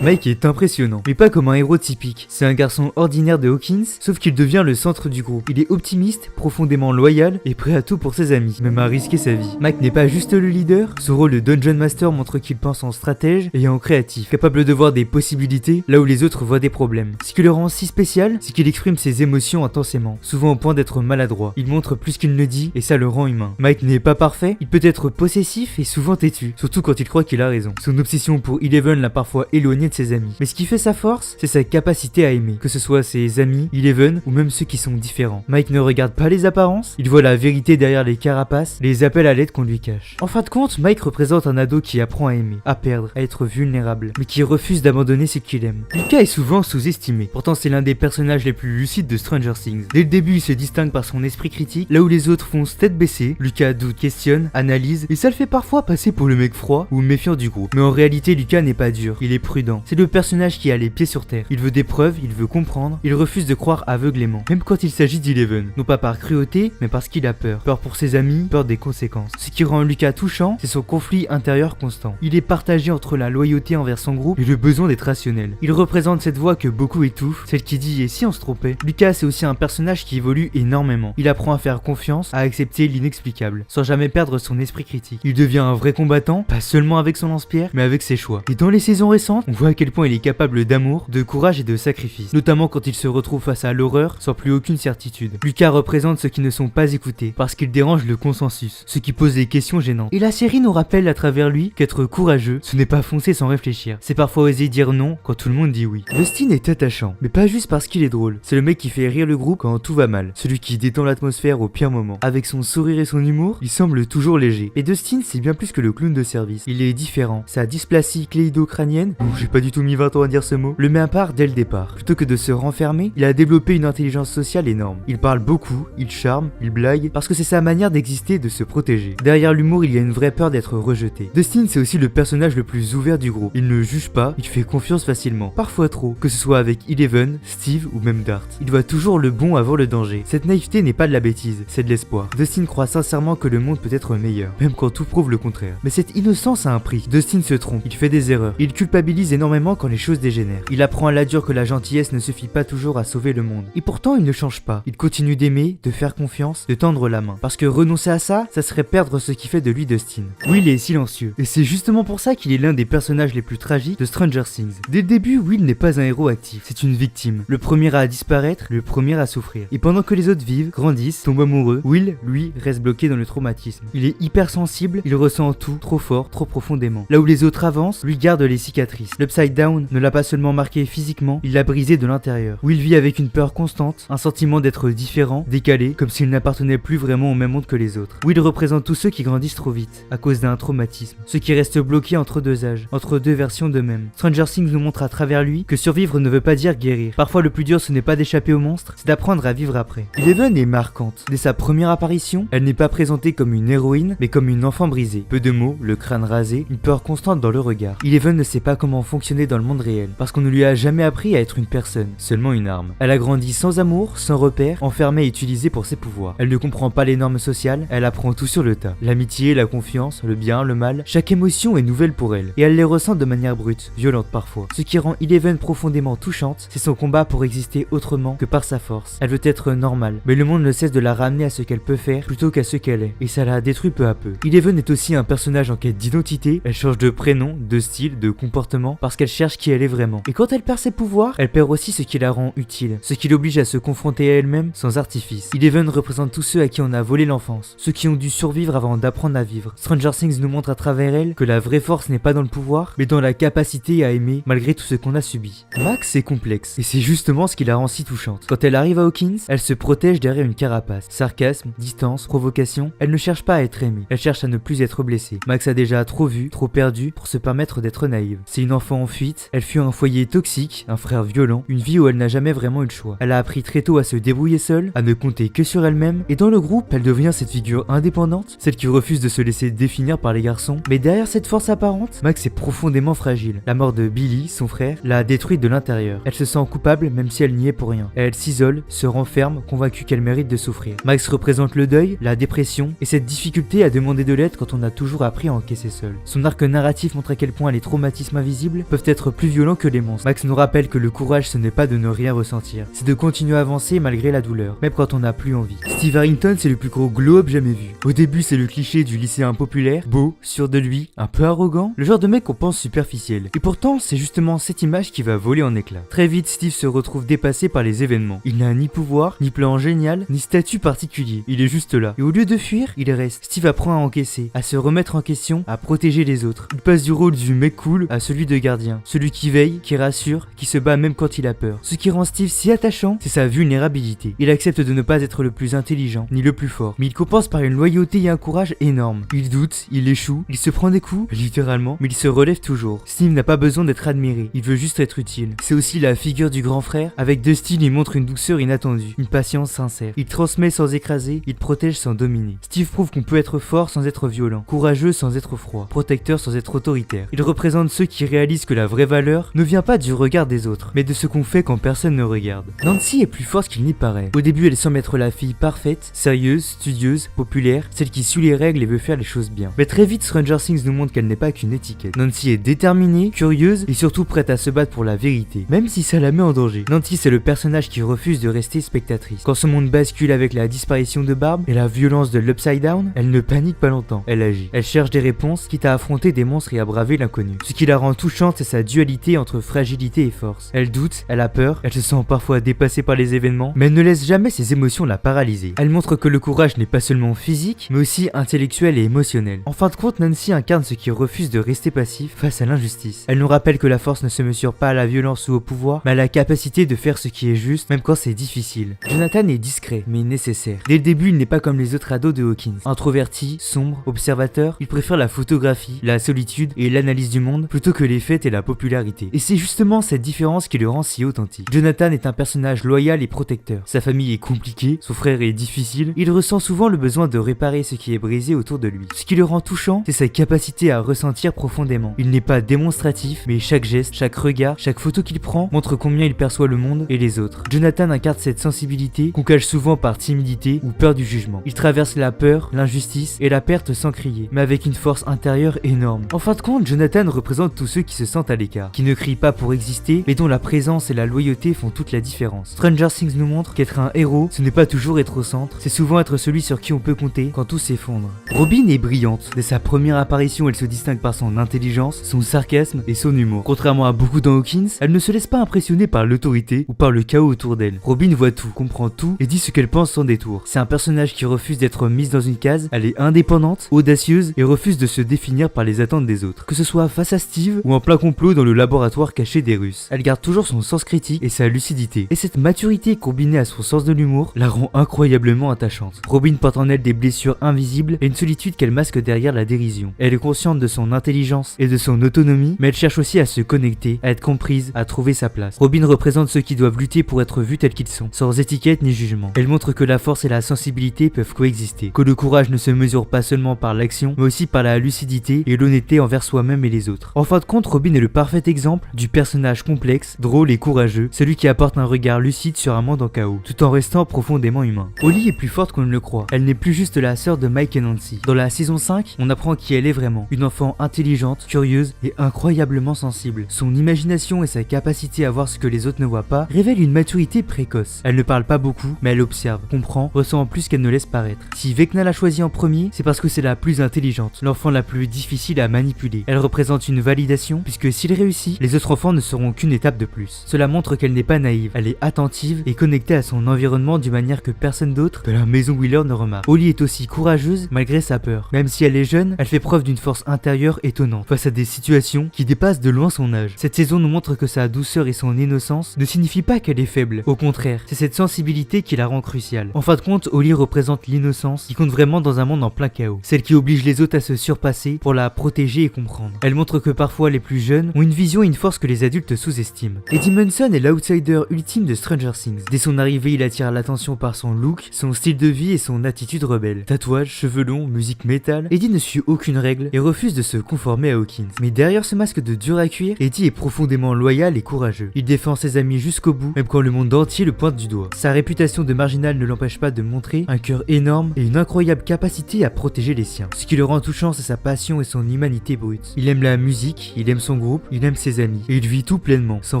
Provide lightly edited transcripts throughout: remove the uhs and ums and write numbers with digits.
Mike est impressionnant, mais pas comme un héros typique. C'est un garçon ordinaire de Hawkins, sauf qu'il devient le centre du groupe. Il est optimiste, profondément loyal et prêt à tout pour ses amis, même à risquer sa vie. Mike n'est pas juste le leader, son rôle de Dungeon Master montre qu'il pense en stratège et en créatif, capable de voir des possibilités là où les autres voient des problèmes. Ce qui le rend si spécial, c'est qu'il exprime ses émotions intensément, souvent au point d'être maladroit. Il montre plus qu'il ne dit et ça le rend humain. Mike n'est pas parfait, il peut être possessif et souvent têtu, surtout quand il croit qu'il a raison. Son obsession pour Eleven l'a parfois éloigné de ses amis. Mais ce qui fait sa force, c'est sa capacité à aimer, que ce soit ses amis, Eleven ou même ceux qui sont différents. Mike ne regarde pas les apparences, il voit la vérité derrière les carapaces, les appels à l'aide qu'on lui cache. En fin de compte, Mike représente un ado qui apprend à aimer, à perdre, à être vulnérable, mais qui refuse d'abandonner ce qu'il aime. Lucas est souvent sous-estimé, pourtant c'est l'un des personnages les plus lucides de Stranger Things. Dès le début, il se distingue par son esprit critique, là où les autres foncent tête baissée. Lucas doute, questionne, analyse, et ça le fait parfois passer pour le mec froid ou méfiant du groupe. Mais en réalité, Lucas n'est pas dur, il est prudent. C'est le personnage qui a les pieds sur terre. Il veut des preuves, il veut comprendre, il refuse de croire aveuglément, même quand il s'agit d'Eleven. Non pas par cruauté, mais parce qu'il a peur. Peur pour ses amis, peur des conséquences. Ce qui rend Lucas touchant, c'est son conflit intérieur constant. Il est partagé entre la loyauté envers son groupe et le besoin d'être rationnel. Il représente cette voix que beaucoup étouffent, celle qui dit « et si on se trompait ?» Lucas c'est aussi un personnage qui évolue énormément. Il apprend à faire confiance, à accepter l'inexplicable, sans jamais perdre son esprit critique. Il devient un vrai combattant, pas seulement avec son lance-pierre, mais avec ses choix. Et dans les saisons récentes, on voit à quel point il est capable d'amour, de courage et de sacrifice, notamment quand il se retrouve face à l'horreur sans plus aucune certitude. Lucas représente ceux qui ne sont pas écoutés, parce qu'il dérange le consensus, ceux qui posent des questions gênantes. Et la série nous rappelle à travers lui qu'être courageux, ce n'est pas foncer sans réfléchir, c'est parfois oser dire non quand tout le monde dit oui. Dustin est attachant, mais pas juste parce qu'il est drôle, c'est le mec qui fait rire le groupe quand tout va mal, celui qui détend l'atmosphère au pire moment. Avec son sourire et son humour, il semble toujours léger. Et Dustin c'est bien plus que le clown de service, il est différent. Sa dysplasie cléido-crânienne, j'ai pas du tout mis 20 ans à dire ce mot, le met à part dès le départ. Plutôt que de se renfermer, il a développé une intelligence sociale énorme. Il parle beaucoup, il charme, il blague, parce que c'est sa manière d'exister et de se protéger. Derrière l'humour, il y a une vraie peur d'être rejeté. Dustin c'est aussi le personnage le plus ouvert du groupe. Il ne juge pas, il fait confiance facilement, parfois trop, que ce soit avec Eleven, Steve ou même Dart. Il voit toujours le bon avant le danger. Cette naïveté n'est pas de la bêtise, c'est de l'espoir. Dustin croit sincèrement que le monde peut être meilleur, même quand tout prouve le contraire. Mais cette innocence a un prix. Dustin se trompe, il fait des erreurs, il culpabilise énormément quand les choses dégénèrent. Il apprend à la dure que la gentillesse ne suffit pas toujours à sauver le monde. Et pourtant il ne change pas. Il continue d'aimer, de faire confiance, de tendre la main. Parce que renoncer à ça serait perdre ce qui fait de lui Dustin. Will est silencieux, et c'est justement pour ça qu'il est l'un des personnages les plus tragiques de Stranger Things. Dès le début, Will n'est pas un héros actif, c'est une victime. Le premier à disparaître, le premier à souffrir. Et pendant que les autres vivent, grandissent, tombent amoureux, Will, lui, reste bloqué dans le traumatisme. Il est hypersensible, il ressent tout, trop fort, trop profondément. Là où les autres avancent, lui garde les cicatrices. L'Upside Down ne l'a pas seulement marqué physiquement, il l'a brisé de l'intérieur. Will vit avec une peur constante, un sentiment d'être différent, décalé, comme s'il n'appartenait plus vraiment au même monde que les autres. Will représente tous ceux qui grandissent trop vite, à cause d'un traumatisme. Ceux qui restent bloqués entre deux âges, entre deux versions d'eux-mêmes. Stranger Things nous montre à travers lui que survivre ne veut pas dire guérir. Parfois le plus dur ce n'est pas d'échapper au monstre, c'est d'apprendre à vivre après. Eleven est marquante. Dès sa première apparition, elle n'est pas présentée comme une héroïne, mais comme une enfant brisée. Peu de mots, le crâne rasé, une peur constante dans le regard. Eleven ne sait pas comment fonctionner dans le monde réel, parce qu'on ne lui a jamais appris à être une personne, seulement une arme. Elle a grandi sans amour, sans repère, enfermée et utilisée pour ses pouvoirs. Elle ne comprend pas les normes sociales, elle apprend tout sur le tas. L'amitié, la confiance, le bien, le mal, chaque émotion est nouvelle pour elle, et elle les ressent de manière brute, violente parfois. Ce qui rend Eleven profondément touchante, c'est son combat pour exister autrement que par sa force. Elle veut être normale, mais le monde ne cesse de la ramener à ce qu'elle peut faire plutôt qu'à ce qu'elle est, et ça la détruit peu à peu. Eleven est aussi un personnage en quête d'identité, elle change de prénom, de style, de comportement, parce qu'elle cherche qui elle est vraiment. Et quand elle perd ses pouvoirs, elle perd aussi ce qui la rend utile, ce qui l'oblige à se confronter à elle-même sans artifice. Eleven représente tous ceux à qui on a volé l'enfance, ceux qui ont dû survivre avant d'apprendre à vivre. Stranger Things nous montre à travers elle que la vraie force n'est pas dans le pouvoir, mais dans la capacité à aimer malgré tout ce qu'on a subi. Max est complexe, et c'est justement ce qui la rend si touchante. Quand elle arrive à Hawkins, elle se protège derrière une carapace. Sarcasme, distance, provocation, elle ne cherche pas à être aimée, elle cherche à ne plus être blessée. Max a déjà trop vu, trop perdu pour se permettre d'être naïve. C'est une enfant en fuite, elle fuit un foyer toxique, un frère violent, une vie où elle n'a jamais vraiment eu le choix. Elle a appris très tôt à se débrouiller seule, à ne compter que sur elle-même, et dans le groupe, elle devient cette figure indépendante, celle qui refuse de se laisser définir par les garçons. Mais derrière cette force apparente, Max est profondément fragile. La mort de Billy, son frère, l'a détruite de l'intérieur. Elle se sent coupable même si elle n'y est pour rien. Elle s'isole, se renferme, convaincue qu'elle mérite de souffrir. Max représente le deuil, la dépression, et cette difficulté à demander de l'aide quand on a toujours appris à encaisser seul. Son arc narratif montre à quel point les traumatismes invisibles peuvent être plus violents que les monstres. Max nous rappelle que le courage ce n'est pas de ne rien ressentir, c'est de continuer à avancer malgré la douleur, même quand on n'a plus envie. Steve Harrington c'est le plus gros globe jamais vu. Au début c'est le cliché du lycéen populaire, beau, sûr de lui, un peu arrogant, le genre de mec qu'on pense superficiel. Et pourtant c'est justement cette image qui va voler en éclats. Très vite Steve se retrouve dépassé par les événements. Il n'a ni pouvoir, ni plan génial, ni statut particulier. Il est juste là. Et au lieu de fuir, il reste. Steve apprend à encaisser, à se remettre en question, à protéger les autres. Il passe du rôle du mec cool à celui de gardien. Celui qui veille, qui rassure, qui se bat même quand il a peur. Ce qui rend Steve si attachant, c'est sa vulnérabilité. Il accepte de ne pas être le plus intelligent, ni le plus fort. Mais il compense par une loyauté et un courage énorme. Il doute, il échoue, il se prend des coups, littéralement, mais il se relève toujours. Steve n'a pas besoin d'être admiré, il veut juste être utile. C'est aussi la figure du grand frère. Avec Dustin, il montre une douceur inattendue, une patience sincère. Il transmet sans écraser, il protège sans dominer. Steve prouve qu'on peut être fort sans être violent, courageux sans être froid, protecteur sans être autoritaire. Il représente ceux qui réalisent que la vraie valeur ne vient pas du regard des autres, mais de ce qu'on fait quand personne ne regarde. Nancy est plus forte qu'il n'y paraît. Au début, elle semble être la fille parfaite, sérieuse, studieuse, populaire, celle qui suit les règles et veut faire les choses bien. Mais très vite, Stranger Things nous montre qu'elle n'est pas qu'une étiquette. Nancy est déterminée, curieuse et surtout prête à se battre pour la vérité, même si ça la met en danger. Nancy, c'est le personnage qui refuse de rester spectatrice. Quand ce monde bascule avec la disparition de Barb et la violence de l'Upside Down, elle ne panique pas longtemps. Elle agit. Elle cherche des réponses, quitte à affronter des monstres et à braver l'inconnu. Ce qui la rend touchante, c'est sa dualité entre fragilité et force. Elle doute, elle a peur, elle se sent parfois dépassée par les événements, mais elle ne laisse jamais ses émotions la paralyser. Elle montre que le courage n'est pas seulement physique, mais aussi intellectuel et émotionnel. En fin de compte, Nancy incarne ce qui refuse de rester passif face à l'injustice. Elle nous rappelle que la force ne se mesure pas à la violence ou au pouvoir, mais à la capacité de faire ce qui est juste, même quand c'est difficile. Jonathan est discret, mais nécessaire. Dès le début, il n'est pas comme les autres ados de Hawkins. Introverti, sombre, observateur, il préfère la photographie, la solitude et l'analyse du monde plutôt que les fêtes et la popularité. Et c'est justement cette différence qui le rend si authentique. Jonathan est un personnage loyal et protecteur. Sa famille est compliquée, son frère est difficile, il ressent souvent le besoin de réparer ce qui est brisé autour de lui. Ce qui le rend touchant, c'est sa capacité à ressentir profondément. Il n'est pas démonstratif, mais chaque geste, chaque regard, chaque photo qu'il prend montre combien il perçoit le monde et les autres. Jonathan incarne cette sensibilité qu'on cache souvent par timidité ou peur du jugement. Il traverse la peur, l'injustice et la perte sans crier, mais avec une force intérieure énorme. En fin de compte, Jonathan représente tous ceux qui se sentent à l'écart, qui ne crient pas pour exister, mais dont la présence et la loyauté font toute la différence. Stranger Things nous montre qu'être un héros, ce n'est pas toujours être au centre, c'est souvent être celui sur qui on peut compter quand tout s'effondre. Robin est brillante. Dès sa première apparition, elle se distingue par son intelligence, son sarcasme et son humour. Contrairement à beaucoup dans Hawkins, elle ne se laisse pas impressionner par l'autorité ou par le chaos autour d'elle. Robin voit tout, comprend tout et dit ce qu'elle pense sans détour. C'est un personnage qui refuse d'être mise dans une case, elle est indépendante, audacieuse et refuse de se définir par les attentes des autres. Que ce soit face à Steve ou en plein complot dans le laboratoire caché des Russes. Elle garde toujours son sens critique et sa lucidité. Et cette maturité combinée à son sens de l'humour la rend incroyablement attachante. Robin porte en elle des blessures invisibles et une solitude qu'elle masque derrière la dérision. Elle est consciente de son intelligence et de son autonomie, mais elle cherche aussi à se connecter, à être comprise, à trouver sa place. Robin représente ceux qui doivent lutter pour être vus tels qu'ils sont, sans étiquette ni jugement. Elle montre que la force et la sensibilité peuvent coexister, que le courage ne se mesure pas seulement par l'action, mais aussi par la lucidité et l'honnêteté envers soi-même et les autres. En fin de compte, Robin est le parfait exemple du personnage complexe, drôle et courageux, celui qui apporte un regard lucide sur un monde en chaos, tout en restant profondément humain. Holly est plus forte qu'on ne le croit. Elle n'est plus juste la sœur de Mike et Nancy. Dans la saison 5, on apprend qui elle est vraiment. Une enfant intelligente, curieuse et incroyablement sensible. Son imagination et sa capacité à voir ce que les autres ne voient pas révèlent une maturité précoce. Elle ne parle pas beaucoup, mais elle observe, comprend, ressent en plus qu'elle ne laisse paraître. Si Vecna l'a choisie en premier, c'est parce que c'est la plus intelligente, l'enfant la plus difficile à manipuler. Elle représente une validation, puisque s'il réussit, les autres enfants ne seront qu'une étape de plus. Cela montre qu'elle n'est pas naïve, elle est attentive et connectée à son environnement d'une manière que personne d'autre de la maison Wheeler ne remarque. Holly est aussi courageuse malgré sa peur. Même si elle est jeune, elle fait preuve d'une force intérieure étonnante face à des situations qui dépassent de loin son âge. Cette saison nous montre que sa douceur et son innocence ne signifient pas qu'elle est faible. Au contraire, c'est cette sensibilité qui la rend cruciale. En fin de compte, Holly représente l'innocence qui compte vraiment dans un monde en plein chaos. Celle qui oblige les autres à se surpasser pour la protéger et comprendre. Elle montre que parfois les plus jeunes ont une vision et une force que les adultes sous-estiment. Eddie Munson est l'outsider ultime de Stranger Things. Dès son arrivée, il attire l'attention par son look, son style de vie et son attitude rebelle. Tatouage, cheveux longs, musique métal, Eddie ne suit aucune règle et refuse de se conformer à Hawkins. Mais derrière ce masque de dur à cuire, Eddie est profondément loyal et courageux. Il défend ses amis jusqu'au bout, même quand le monde entier le pointe du doigt. Sa réputation de marginal ne l'empêche pas de montrer un cœur énorme et une incroyable capacité à protéger les siens. Ce qui le rend touchant, c'est sa passion et son humanité brute. Il aime la musique, il aime son son groupe, il aime ses amis, et il vit tout pleinement, sans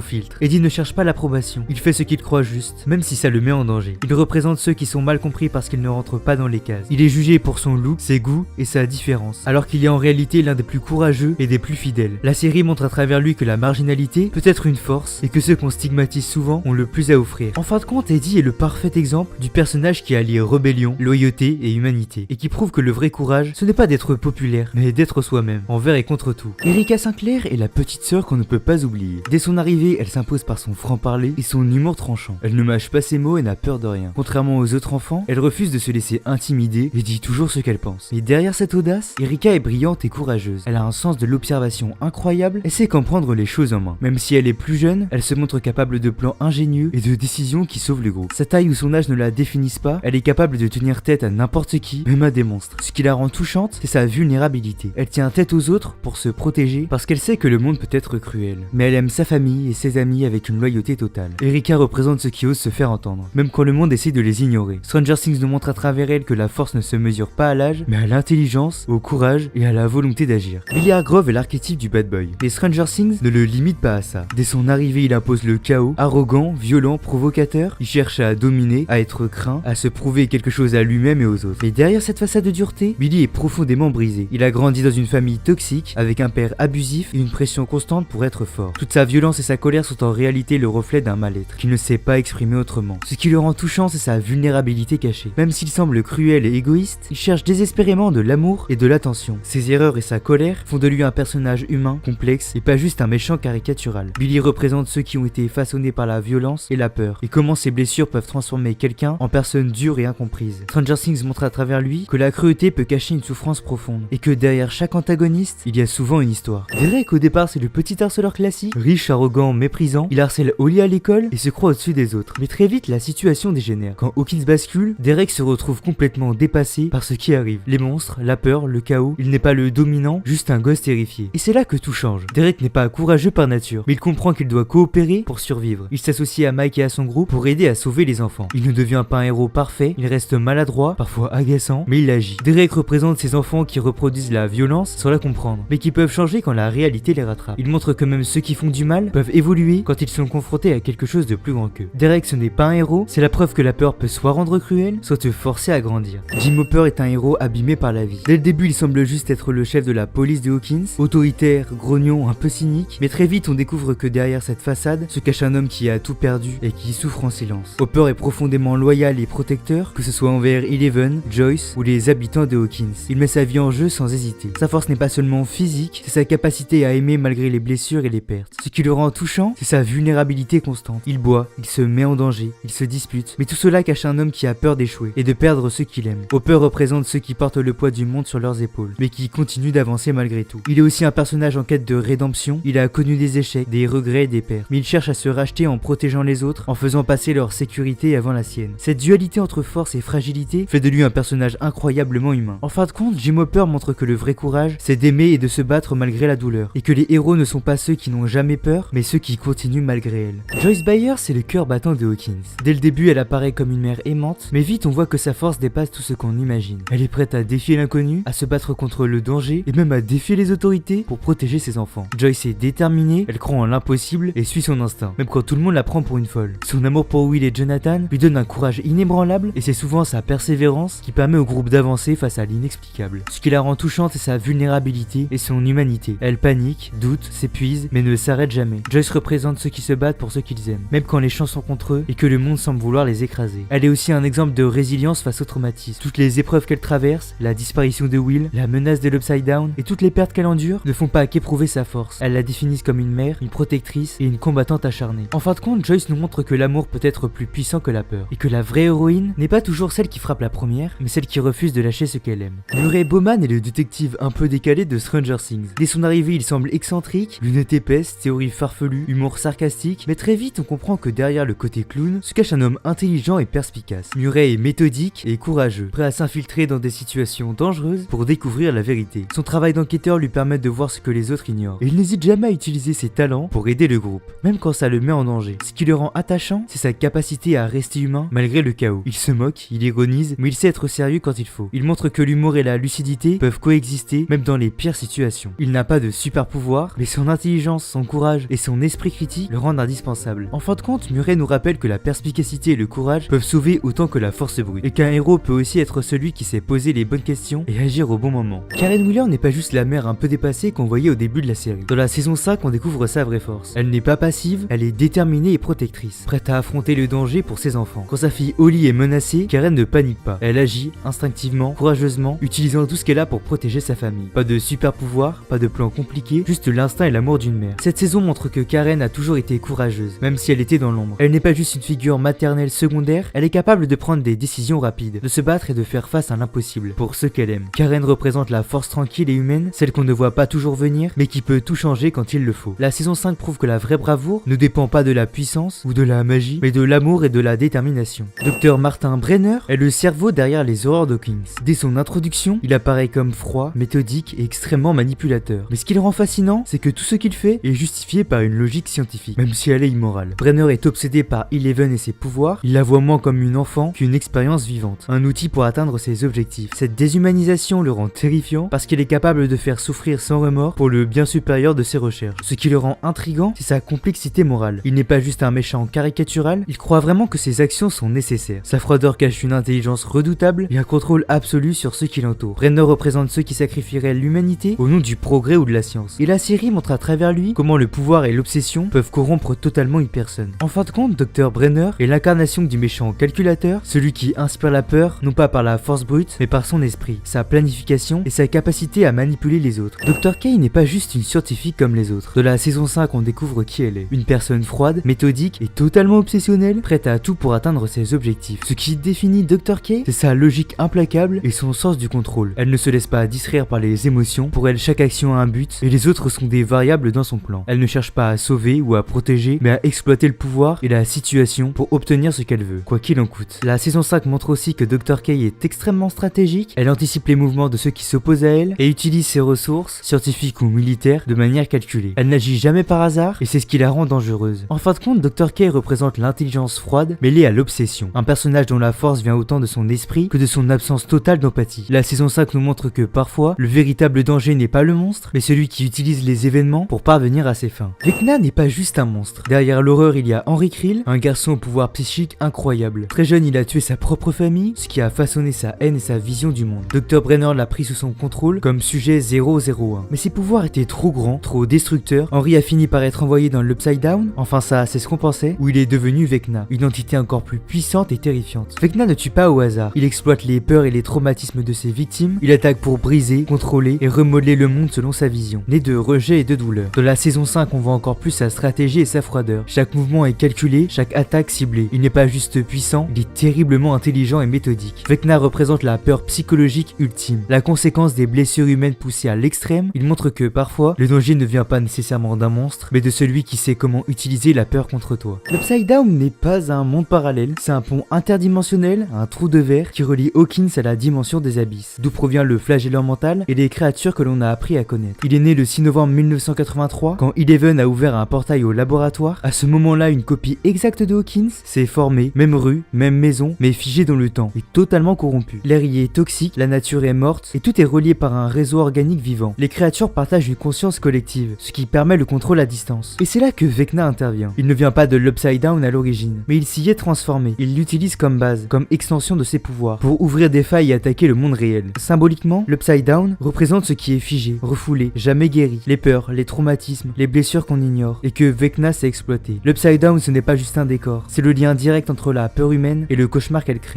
filtre. Eddie ne cherche pas l'approbation, il fait ce qu'il croit juste, même si ça le met en danger. Il représente ceux qui sont mal compris parce qu'ils ne rentrent pas dans les cases. Il est jugé pour son look, ses goûts et sa différence, alors qu'il est en réalité l'un des plus courageux et des plus fidèles. La série montre à travers lui que la marginalité peut être une force et que ceux qu'on stigmatise souvent ont le plus à offrir. En fin de compte, Eddie est le parfait exemple du personnage qui allie rébellion, loyauté et humanité, et qui prouve que le vrai courage, ce n'est pas d'être populaire, mais d'être soi-même, envers et contre tout. Erika Sinclair est la petite sœur qu'on ne peut pas oublier. Dès son arrivée, elle s'impose par son franc-parler et son humour tranchant. Elle ne mâche pas ses mots et n'a peur de rien. Contrairement aux autres enfants, elle refuse de se laisser intimider et dit toujours ce qu'elle pense. Mais derrière cette audace, Erika est brillante et courageuse. Elle a un sens de l'observation incroyable et sait comprendre les choses en main. Même si elle est plus jeune, elle se montre capable de plans ingénieux et de décisions qui sauvent le groupe. Sa taille ou son âge ne la définissent pas, elle est capable de tenir tête à n'importe qui, même à des monstres. Ce qui la rend touchante, c'est sa vulnérabilité. Elle tient tête aux autres pour se protéger parce qu'elle sait que le monde peut être cruel. Mais elle aime sa famille et ses amis avec une loyauté totale. Erika représente ceux qui osent se faire entendre, même quand le monde essaie de les ignorer. Stranger Things nous montre à travers elle que la force ne se mesure pas à l'âge, mais à l'intelligence, au courage et à la volonté d'agir. Billy Hargrove est l'archétype du bad boy. Mais Stranger Things ne le limite pas à ça. Dès son arrivée, il impose le chaos, arrogant, violent, provocateur. Il cherche à dominer, à être craint, à se prouver quelque chose à lui-même et aux autres. Et derrière cette façade de dureté, Billy est profondément brisé. Il a grandi dans une famille toxique, avec un père abusif et une pression constante pour être fort. Toute sa violence et sa colère sont en réalité le reflet d'un mal-être qu'il ne sait pas exprimer autrement. Ce qui le rend touchant, c'est sa vulnérabilité cachée. Même s'il semble cruel et égoïste, il cherche désespérément de l'amour et de l'attention. Ses erreurs et sa colère font de lui un personnage humain, complexe et pas juste un méchant caricatural. Billy représente ceux qui ont été façonnés par la violence et la peur, et comment ces blessures peuvent transformer quelqu'un en personne dure et incomprise. Stranger Things montre à travers lui que la cruauté peut cacher une souffrance profonde, et que derrière chaque antagoniste, il y a souvent une histoire. Derek au départ c'est le petit harceleur classique, riche, arrogant, méprisant, il harcèle Holly à l'école et se croit au-dessus des autres. Mais très vite la situation dégénère. Quand Hawkins bascule, Derek se retrouve complètement dépassé par ce qui arrive. Les monstres, la peur, le chaos, il n'est pas le dominant, juste un gosse terrifié. Et c'est là que tout change. Derek n'est pas courageux par nature, mais il comprend qu'il doit coopérer pour survivre. Il s'associe à Mike et à son groupe pour aider à sauver les enfants. Il ne devient pas un héros parfait, il reste maladroit, parfois agaçant, mais il agit. Derek représente ces enfants qui reproduisent la violence sans la comprendre, mais qui peuvent changer quand la réalité les rattrape. Il montre que même ceux qui font du mal peuvent évoluer quand ils sont confrontés à quelque chose de plus grand qu'eux. Derek ce n'est pas un héros, c'est la preuve que la peur peut soit rendre cruel, soit te forcer à grandir. Jim Hopper est un héros abîmé par la vie. Dès le début il semble juste être le chef de la police de Hawkins, autoritaire, grognon, un peu cynique, mais très vite on découvre que derrière cette façade se cache un homme qui a tout perdu et qui souffre en silence. Hopper est profondément loyal et protecteur, que ce soit envers Eleven, Joyce ou les habitants de Hawkins. Il met sa vie en jeu sans hésiter. Sa force n'est pas seulement physique, c'est sa capacité à aimer malgré les blessures et les pertes. Ce qui le rend touchant, c'est sa vulnérabilité constante. Il boit, il se met en danger, il se dispute, mais tout cela cache un homme qui a peur d'échouer et de perdre ceux qu'il aime. Hopper représente ceux qui portent le poids du monde sur leurs épaules, mais qui continuent d'avancer malgré tout. Il est aussi un personnage en quête de rédemption, il a connu des échecs, des regrets, des pertes, mais il cherche à se racheter en protégeant les autres, en faisant passer leur sécurité avant la sienne. Cette dualité entre force et fragilité fait de lui un personnage incroyablement humain. En fin de compte, Jim Hopper montre que le vrai courage, c'est d'aimer et de se battre malgré la douleur, et que les héros ne sont pas ceux qui n'ont jamais peur, mais ceux qui continuent malgré elle. Joyce Byers, c'est le cœur battant de Hawkins. Dès le début, elle apparaît comme une mère aimante, mais vite on voit que sa force dépasse tout ce qu'on imagine. Elle est prête à défier l'inconnu, à se battre contre le danger, et même à défier les autorités pour protéger ses enfants. Joyce est déterminée, elle croit en l'impossible et suit son instinct, même quand tout le monde la prend pour une folle. Son amour pour Will et Jonathan lui donne un courage inébranlable, et c'est souvent sa persévérance qui permet au groupe d'avancer face à l'inexplicable. Ce qui la rend touchante, c'est sa vulnérabilité et son humanité. Elle panique, doute, s'épuise, mais ne s'arrête jamais. Joyce représente ceux qui se battent pour ceux qu'ils aiment, même quand les champs sont contre eux et que le monde semble vouloir les écraser. Elle est aussi un exemple de résilience face au traumatisme. Toutes les épreuves qu'elle traverse, la disparition de Will, la menace de l'Upside Down et toutes les pertes qu'elle endure ne font pas qu'éprouver sa force. Elles la définissent comme une mère, une protectrice et une combattante acharnée. En fin de compte, Joyce nous montre que l'amour peut être plus puissant que la peur et que la vraie héroïne n'est pas toujours celle qui frappe la première, mais celle qui refuse de lâcher ce qu'elle aime. Murray Bowman est le détective un peu décalé de Stranger Things. Dès son arrivée, il semble excentrique, lunettes épaisses, théories farfelues, humour sarcastique, mais très vite on comprend que derrière le côté clown se cache un homme intelligent et perspicace. Murray est méthodique et courageux, prêt à s'infiltrer dans des situations dangereuses pour découvrir la vérité. Son travail d'enquêteur lui permet de voir ce que les autres ignorent, et il n'hésite jamais à utiliser ses talents pour aider le groupe, même quand ça le met en danger. Ce qui le rend attachant, c'est sa capacité à rester humain malgré le chaos. Il se moque, il ironise, mais il sait être sérieux quand il faut. Il montre que l'humour et la lucidité peuvent coexister même dans les pires situations. Il n'a pas de super pouvoir pouvoir, mais son intelligence, son courage et son esprit critique le rendent indispensable. En fin de compte, Murray nous rappelle que la perspicacité et le courage peuvent sauver autant que la force brute, et qu'un héros peut aussi être celui qui sait poser les bonnes questions et agir au bon moment. Karen Wheeler n'est pas juste la mère un peu dépassée qu'on voyait au début de la série. Dans la saison 5, on découvre sa vraie force. Elle n'est pas passive, elle est déterminée et protectrice, prête à affronter le danger pour ses enfants. Quand sa fille Holly est menacée, Karen ne panique pas. Elle agit instinctivement, courageusement, utilisant tout ce qu'elle a pour protéger sa famille. Pas de super pouvoir, pas de plan compliqué, juste l'instinct et l'amour d'une mère. Cette saison montre que Karen a toujours été courageuse, même si elle était dans l'ombre. Elle n'est pas juste une figure maternelle secondaire, elle est capable de prendre des décisions rapides, de se battre et de faire face à l'impossible, pour ceux qu'elle aime. Karen représente la force tranquille et humaine, celle qu'on ne voit pas toujours venir, mais qui peut tout changer quand il le faut. La saison 5 prouve que la vraie bravoure ne dépend pas de la puissance ou de la magie, mais de l'amour et de la détermination. Dr Martin Brenner est le cerveau derrière les horreurs d'Hawkins. Dès son introduction, il apparaît comme froid, méthodique et extrêmement manipulateur. Mais ce qui le rend fascinant, c'est que tout ce qu'il fait est justifié par une logique scientifique, même si elle est immorale. Brenner est obsédé par Eleven et ses pouvoirs, il la voit moins comme une enfant qu'une expérience vivante, un outil pour atteindre ses objectifs. Cette déshumanisation le rend terrifiant parce qu'il est capable de faire souffrir sans remords pour le bien supérieur de ses recherches. Ce qui le rend intriguant, c'est sa complexité morale. Il n'est pas juste un méchant caricatural, il croit vraiment que ses actions sont nécessaires. Sa froideur cache une intelligence redoutable et un contrôle absolu sur ceux qui l'entourent. Brenner représente ceux qui sacrifieraient l'humanité au nom du progrès ou de la science. Et la série montre à travers lui comment le pouvoir et l'obsession peuvent corrompre totalement une personne. En fin de compte, Dr Brenner est l'incarnation du méchant calculateur, celui qui inspire la peur, non pas par la force brute, mais par son esprit, sa planification et sa capacité à manipuler les autres. Dr K n'est pas juste une scientifique comme les autres. De la saison 5, on découvre qui elle est. Une personne froide, méthodique et totalement obsessionnelle, prête à tout pour atteindre ses objectifs. Ce qui définit Dr K, c'est sa logique implacable et son sens du contrôle. Elle ne se laisse pas distraire par les émotions, pour elle chaque action a un but et les autres sont des variables dans son plan. Elle ne cherche pas à sauver ou à protéger, mais à exploiter le pouvoir et la situation pour obtenir ce qu'elle veut, quoi qu'il en coûte. La saison 5 montre aussi que Dr K est extrêmement stratégique, elle anticipe les mouvements de ceux qui s'opposent à elle et utilise ses ressources, scientifiques ou militaires, de manière calculée. Elle n'agit jamais par hasard et c'est ce qui la rend dangereuse. En fin de compte, Dr K représente l'intelligence froide mêlée à l'obsession, un personnage dont la force vient autant de son esprit que de son absence totale d'empathie. La saison 5 nous montre que parfois, le véritable danger n'est pas le monstre, mais celui qui utilise les événements pour parvenir à ses fins. Vecna n'est pas juste un monstre. Derrière l'horreur, il y a Henry Krill, un garçon au pouvoir psychique incroyable. Très jeune, il a tué sa propre famille, ce qui a façonné sa haine et sa vision du monde. Dr Brenner l'a pris sous son contrôle comme sujet 001. Mais ses pouvoirs étaient trop grands, trop destructeurs. Henry a fini par être envoyé dans l'Upside Down, enfin ça, c'est ce qu'on pensait, où il est devenu Vecna, une entité encore plus puissante et terrifiante. Vecna ne tue pas au hasard, il exploite les peurs et les traumatismes de ses victimes, il attaque pour briser, contrôler et remodeler le monde selon sa vision, né de rejet et de douleur. Dans la saison 5, on voit encore plus sa stratégie et sa froideur. Chaque mouvement est calculé, chaque attaque ciblée. Il n'est pas juste puissant, il est terriblement intelligent et méthodique. Vecna représente la peur psychologique ultime, la conséquence des blessures humaines poussées à l'extrême. Il montre que parfois, le danger ne vient pas nécessairement d'un monstre, mais de celui qui sait comment utiliser la peur contre toi. L'Upside Down n'est pas un monde parallèle, c'est un pont interdimensionnel, un trou de verre qui relie Hawkins à la dimension des abysses, d'où provient le flagellant mental et les créatures que l'on a appris à connaître. Il est né le 6 novembre 1983, quand Eleven a ouvert un portail au laboratoire. À ce moment-là, une copie exacte de Hawkins s'est formée, même rue, même maison, mais figée dans le temps et totalement corrompue. L'air y est toxique, la nature est morte et tout est relié par un réseau organique vivant. Les créatures partagent une conscience collective, ce qui permet le contrôle à distance. Et c'est là que Vecna intervient. Il ne vient pas de l'Upside Down à l'origine, mais il s'y est transformé. Il l'utilise comme base, comme extension de ses pouvoirs, pour ouvrir des failles et attaquer le monde réel. Symboliquement, l'Upside Down représente ce qui est figé, refoulé, jamais guéri, les peurs, les traumatismes, les blessures qu'on ignore, et que Vecna sait exploiter. L'Upside Down, ce n'est pas juste un décor, c'est le lien direct entre la peur humaine et le cauchemar qu'elle crée.